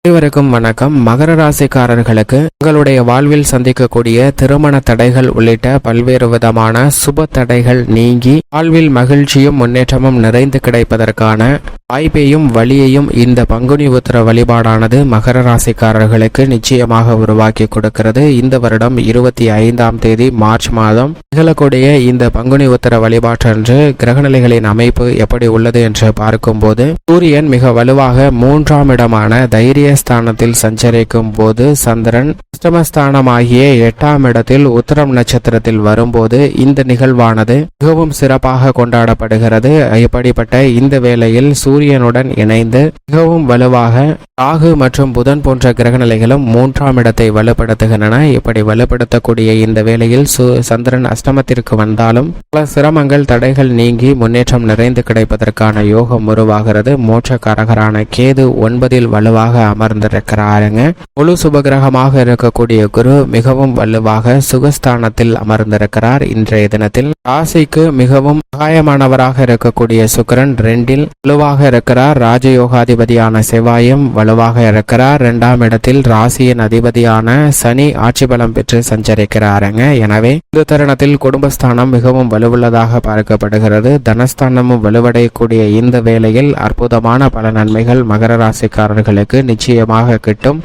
அனைவருக்கும் வணக்கம். மகர ராசிக்காரர்களுக்கு உங்களுடைய வாழ்வில் சந்திக்கக்கூடிய திருமண தடைகள் உள்ளிட்ட பல்வேறு விதமான சுப தடைகள் நீங்கி வாழ்வில் மகிழ்ச்சியும் முன்னேற்றமும் நிறைந்து கிடைப்பதற்கான வாய்ப்பையும் வழியையும் இந்த பங்குனி உத்திர வழிபாடானது மகர ராசிக்காரர்களுக்கு நிச்சயமாக உருவாக்கி கொடுக்கிறது. இந்த வருடம் 25ஆம் தேதி மார்ச் மாதம் நிகழக்கூடிய இந்த பங்குனி உத்திர வழிபாட்டன்று கிரகநிலைகளின் அமைப்பு எப்படி உள்ளது என்று பார்க்கும்போது சூரியன் மிக வலுவாக 3ஆம் இடமான தைரியஸ்தானத்தில் சஞ்சரிக்கும் போது சந்திரன் அஷ்டமஸ்தானமாகிய 8ஆம் இடத்தில் உத்திரம் நட்சத்திரத்தில் வரும்போது இந்த நிகழ்வானது மிகவும் சிறப்பாக கொண்டாடப்படுகிறது. இப்படிப்பட்ட இந்த வேளையில் சூரியனுடன் இணைந்து மிகவும் வலுவாக ராகு மற்றும் புதன் போன்ற கிரகநிலைகளும் 3ஆம் இடத்தை வலுப்படுத்துகின்றன. இப்படி வலுப்படுத்தக்கூடிய இந்த வேளையில் சந்திரன் அஷ்டமத்திற்கு வந்தாலும் பல சிரமங்கள் தடைகள் நீங்கி முன்னேற்றம் நிறைந்து கிடைப்பதற்கான யோகம் உருவாகிறது. மோட்சக்காரகரான கேது 9இல் வலுவாக அமர்ந்திருக்கிறாருங்க. முழு சுபகிரகமாக இருக்கக்கூடிய குரு மிகவும் வலுவாக சுகஸ்தானத்தில் அமர்ந்திருக்கிறார். இன்றைய தினத்தில் ராசிக்கு மிகவும் சகாயமானவராக இருக்கக்கூடிய சுக்கிரன் 2இல் வலுவாக இருக்கிறார். ராஜயோகாதிபதியான செவ்வாயும் வலுவாக இருக்கிறார். 2ஆம் இடத்தில் ராசியின் அதிபதியான சனி ஆட்சி பலம் பெற்று சஞ்சரிக்கிறாருங்க. எனவே இந்த தருணத்தில் குடும்பஸ்தானம் மிகவும் வலுவுள்ளதாக பார்க்கப்படுகிறது. தனஸ்தானமும் வலுவடையக்கூடிய இந்த வேளையில் அற்புதமான பல நன்மைகள் மகர ராசிக்காரர்களுக்கு நிச்சயமாக கிட்டும்.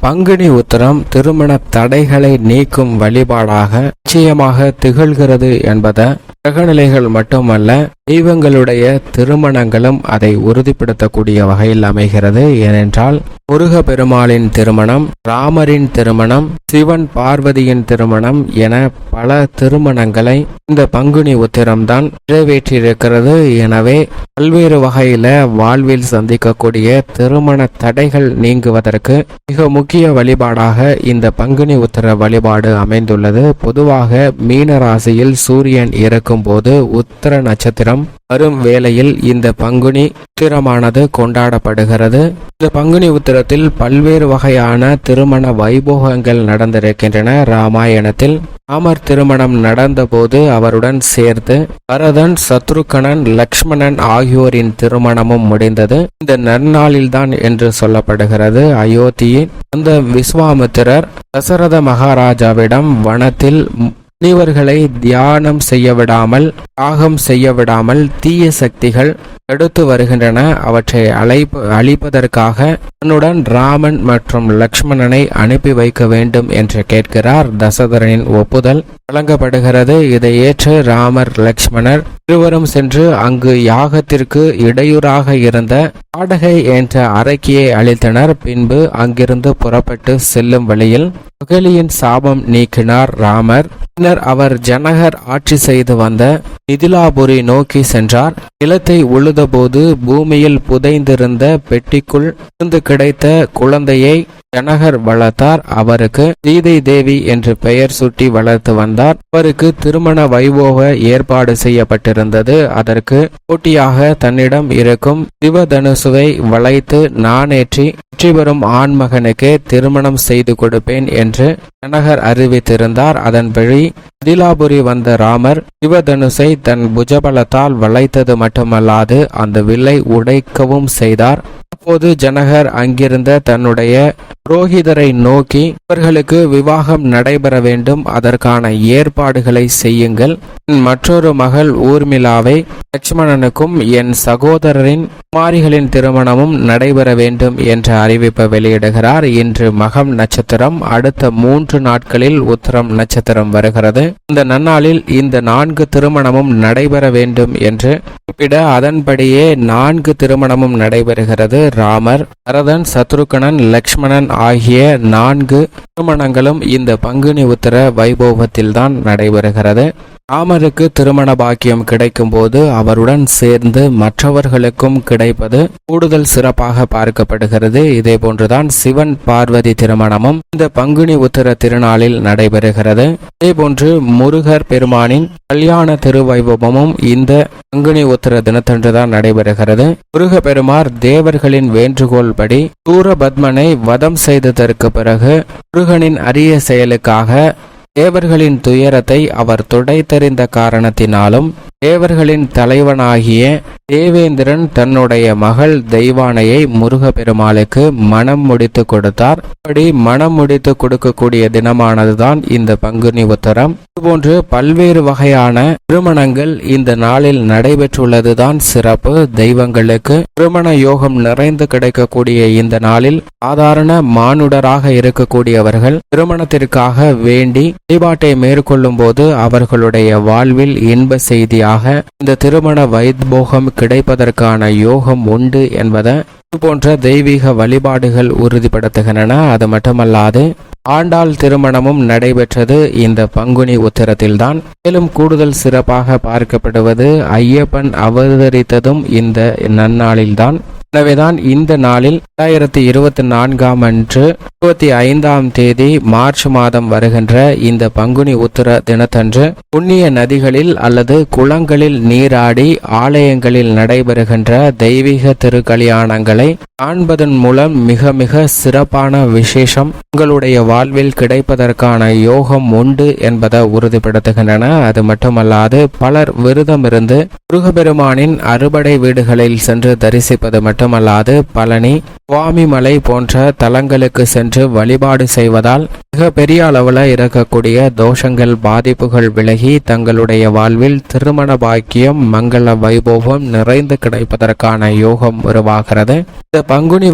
பங்குனி உத்திரம் திருமண தடைகளை நீக்கும் வழிபாடாக நிச்சயமாக திகழ்கிறது என்பதை கிரகநிலைகள் மட்டுமல்ல தெய்வங்களுடைய திருமணங்களும் அதை உறுதிப்படுத்தக்கூடிய வகையில் அமைகிறது. ஏனென்றால் முருக பெருமாளின் திருமணம், ராமரின் திருமணம், சிவன் பார்வதியின் திருமணம் என பல திருமணங்களை இந்த பங்குனி உத்திரம்தான் நிறைவேற்றியிருக்கிறது. எனவே பல்வேறு வகையில வாழ்வில் சந்திக்கக்கூடிய திருமண தடைகள் நீங்குவதற்கு மிக முக்கிய வழிபாடாக இந்த பங்குனி உத்திர வழிபாடு அமைந்துள்ளது. பொதுவாக மீன ராசியில் சூரியன் இருக்கும் போது உத்திர நட்சத்திரம் வரும் வேளையில் இந்த பங்குனி உத்திரமானது கொண்டாடப்படுகிறது. இந்த பங்குனி உத்திரத்தில் பல்வேறு வகையான திருமண வைபோகங்கள் நடந்திருக்கின்றன. ராமாயணத்தில் ராமர் திருமணம் நடந்தபோது அவருடன் சேர்த்து பரதன், சத்ருகனன், லக்ஷ்மணன் ஆகியோரின் திருமணமும் முடிந்தது இந்த நன்னாளில்தான் என்று சொல்லப்படுகிறது. அயோத்தியில் அந்த விஸ்வாமித்திரர் தசரத மகாராஜாவிடம் வனத்தில் முனிவர்களை தியானம் செய்ய விடாமல், யாகம் செய்ய விடாமல் தீய சக்திகள் எடுத்து வருகின்றன. அவற்றை அழிப்பதற்காக தன்னுடன் ராமன் மற்றும் லக்ஷ்மணனை அனுப்பி வைக்க வேண்டும் என்று கேட்கிறார். தசரதனின் ஒப்புதல் வழங்கப்படுகிறது. இதை ஏற்று ராமர், லக்ஷ்மணர் இருவரும் சென்று அங்கு யாகத்திற்கு இடையூறாக இருந்த பாடகை என்ற அரக்கியை அழித்தனர். பின்பு அங்கிருந்து புறப்பட்டு செல்லும் வழியில் அகலியின் சாபம் நீக்கினார் ராமர். பின்னர் அவர் ஜனகர் ஆட்சி செய்து வந்த மிதிலாபுரி நோக்கி சென்றார். நிலத்தை உழுதபோது பூமியில் புதைந்திருந்த பெட்டிக்குள் இருந்து கிடைத்த குழந்தையை ஜனகர் வளர்த்தார். அவருக்கு சீதை தேவி என்று பெயர் சூட்டி வளர்த்து வந்தார். அவருக்கு திருமண வைபோக ஏற்பாடு செய்யப்பட்டிருந்தது. அதற்கு போட்டியாக தன்னிடம் இருக்கும் சிவதனுசுவை வளைத்து நானேற்றி வெற்றி பெறும் ஆண்மகனுக்கு திருமணம் செய்து கொடுப்பேன் என்று ஜனகர் அறிவித்திருந்தார். அதன்படி மிதிலாபுரி வந்த ராமர் சிவதனுசை தன் புஜபலத்தால் வளைத்தது மட்டுமல்லாது அந்த வில்லை உடைக்கவும் செய்தார். அப்போது ஜனகர் அங்கிருந்த தன்னுடைய புரோகிதரை நோக்கி, இவர்களுக்கு விவாகம் நடைபெற வேண்டும், அதற்கான ஏற்பாடுகளை செய்யுங்கள். மற்றொரு மகள் ஊர்மிளாவை லட்சுமணனுக்கும் என் சகோதரரின் குமாரிகளின் திருமணமும் நடைபெற வேண்டும் என்ற அறிவிப்பை வெளியிடுகிறார். இன்று மகம் நட்சத்திரம், அடுத்த 3 நாட்களில் உத்திரம் நட்சத்திரம் வருகிறது. இந்த நன்னாளில் இந்த 4 திருமணமும் நடைபெற வேண்டும் என்று குறிப்பிட அதன்படியே 4 திருமணமும் நடைபெறுகிறது. ராமர், பரதன், சத்ருகனன், லக்ஷ்மணன் ஆகிய 4 திருமணங்களும் இந்த பங்குனி உத்திர வைபோகத்தில்தான் நடைபெறுகிறது. ராமருக்கு திருமண பாக்கியம் கிடைக்கும் போது அவருடன் சேர்ந்து மற்றவர்களுக்கும் கிடைப்பது கூடுதல் சிறப்பாக பார்க்கப்படுகிறது. இதே போன்றுதான் சிவன் பார்வதி திருமணமும் இந்த பங்குனி உத்திர திருநாளில் நடைபெறுகிறது. இதே போன்று முருகர் பெருமானின் கல்யாண திருவைபவமும் இந்த பங்குனி உத்திர தினத்தன்றுதான் நடைபெறுகிறது. முருக பெருமார் தேவர்களின் வேண்டுகோள் படி சூரபத்மனை வதம் செய்ததற்கு பிறகு முருகனின் அரிய செயலுக்காக தேவர்களின் துயரத்தை அவர் துடைத்தறிந்த காரணத்தினாலும் தேவர்களின் தலைவனாகிய தேவேந்திரன் தன்னுடைய மகள் தெய்வானையை முருகப்பெருமாளுக்கு மனம் முடித்து கொடுத்தார். அப்படி மனம் முடித்து கொடுக்கக்கூடிய தினமானதுதான் இந்த பங்குனி உத்தரம். இதுபோன்று பல்வேறு வகையான திருமணங்கள் இந்த நாளில் நடைபெற்றுள்ளதுதான் சிறப்பு. தெய்வங்களுக்கு திருமண யோகம் நிறைந்து கிடைக்கக்கூடிய இந்த நாளில் சாதாரண மானுடராக இருக்கக்கூடியவர்கள் திருமணத்திற்காக வேண்டி வழிபாட்டை மேற்கொள்ளும் போது அவர்களுடைய வாழ்வில் இன்ப செய்தியாக இந்த திருமண வைத்போகம் கிடைப்பதற்கான யோகம் உண்டு என்பதை இதுபோன்ற தெய்வீக வழிபாடுகள் உறுதிப்படுத்துகின்றன. அது மட்டுமல்லாது ஆண்டாள் திருமணமும் நடைபெற்றது இந்த பங்குனி உத்திரத்தில்தான். மேலும் கூடுதல் சிறப்பாக பார்க்கப்படுவது ஐயப்பன் அவதரித்ததும் இந்த நன்னாளில்தான். எனவேதான் இந்த நாளில் 2024 அன்று 25ஆம் தேதி மார்ச் மாதம் வருகின்ற இந்த பங்குனி உத்திர தினத்தன்று புண்ணிய நதிகளில் அல்லது குளங்களில் நீராடி ஆலயங்களில் நடைபெறுகின்ற தெய்வீக திருக்கல்யாணங்களை காண்பதன் மூலம் மிக மிக சிறப்பான விசேஷம் உங்களுடைய வாழ்வில் கிடைப்பதற்கான யோகம் உண்டு என்பதை உறுதிப்படுத்துகின்றன. அது மட்டுமல்லாது பலர் விரதம் இருந்து முருகப்பெருமானின் அறுபடை வீடுகளில் சென்று தரிசிப்பது மட்டுமல்லாது பழனி, சுவாமிமலை போன்ற தலங்களுக்கு சென்று வழிபாடு செய்வதால் மிக பெரிய அளவில் இருக்கக்கூடிய தோஷங்கள் பாதிப்புகள் விலகி தங்களுடைய வாழ்வில் திருமண பாக்கியம் மங்கள வைபோகம் நிறைந்து கிடைப்பதற்கான யோகம் உருவாகிறது. இந்த பங்குனி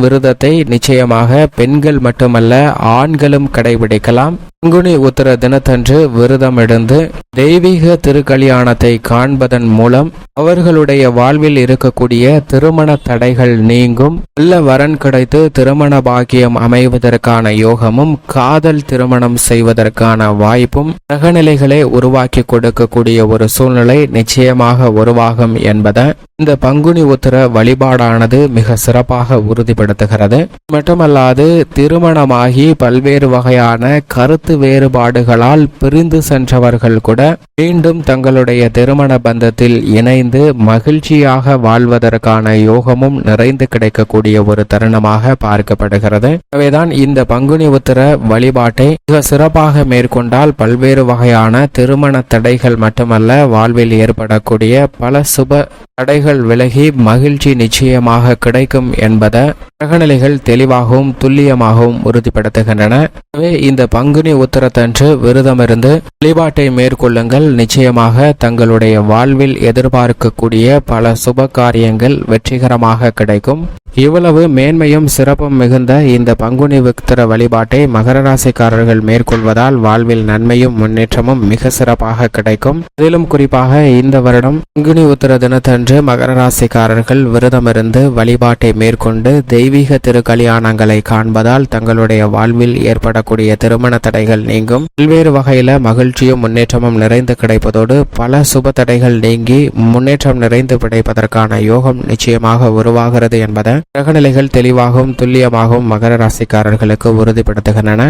விரதத்தை நிச்சயமாக பெண்கள் மட்டுமல்ல ஆண்களும் கடைபிடிக்கலாம். பங்குனி உத்திர தினத்தன்று விரதம் எடுத்து தெய்வீக திருக்கல்யாணத்தை காண்பதன் மூலம் அவர்களுடைய வாழ்வில் இருக்கக்கூடிய திருமண தடைகள் நீங்கும், நல்ல வரன் கிடைத்து திருமண பாக்கியம் அமைவதற்கான யோகமும் காதல் திருமணம் செய்வதற்கான வாய்ப்பும் கிரகநிலைகளை உருவாக்கி கொடுக்கக்கூடிய ஒரு சூழ்நிலை நிச்சயமாக உருவாகும் என்பதை இந்த பங்குனி உத்திர வழிபாடானது மிக சிறப்பாக உறுதிப்படுத்துகிறது. மட்டுமல்லாது திருமணமாகி பல்வேறு வகையான கருத்து வேறுபாடுகளால் பிரிந்து சென்றவர்கள் கூட மீண்டும் தங்களுடைய திருமண பந்தத்தில் இணைந்து மகிழ்ச்சியாக வாழ்வதற்கான யோகமும் நிறைந்து கிடைக்கக்கூடிய ஒரு தருணமாக பார்க்கப்படுகிறது. எனவேதான் இந்த பங்குனி உத்திர வழிபாட்டை மிக சிறப்பாக மேற்கொண்டால் பல்வேறு வகையான திருமண தடைகள் மட்டுமல்ல வாழ்வில் ஏற்படக்கூடிய பல சுப தடைகள் விலகி மகிழ்ச்சி நிச்சயமாக கிடைக்கும் என்பதை கிரகநிலைகள் தெளிவாகவும் துல்லியமாகவும் உறுதிப்படுத்துகின்றன. எனவே இந்த பங்குனி உத்திரத்தன்று விரதமிருந்து வழிபாட்டை மேற்கொள்ளுங்கள். நிச்சயமாக தங்களுடைய வாழ்வில் எதிர்பார்க்கக்கூடிய பல சுப காரியங்கள் வெற்றிகரமாக கிடைக்கும். இவ்வளவு மேன்மையும் சிறப்பும் மிகுந்த இந்த பங்குனி உத்திர வழிபாட்டை மகர ராசிக்காரர்கள் மேற்கொள்வதால் வாழ்வில் நன்மையும் முன்னேற்றமும் மிக சிறப்பாக கிடைக்கும். அதிலும் குறிப்பாக இந்த வருடம் பங்குனி உத்திர தினத்தன்று மகர ராசிக்காரர்கள் விரதமிருந்து வழிபாட்டை மேற்கொண்டு தெய்வீக திருக்கல்யாணங்களை காண்பதால் தங்களுடைய வாழ்வில் ஏற்படக்கூடிய திருமண தடைகள் நீங்கும். பல்வேறு வகையில மகிழ்ச்சியும் முன்னேற்றமும் நிறைந்து கிடைப்பதோடு பல சுப தடைகள் நீங்கி முன்னேற்றம் நிறைந்து கிடைப்பதற்கான யோகம் நிச்சயமாக உருவாகிறது என்பதை கிரகநிலைகள் தெளிவாகவும் துல்லியமாகவும் மகர ராசிக்காரர்களுக்கு உறுதிப்படுத்துகின்றன.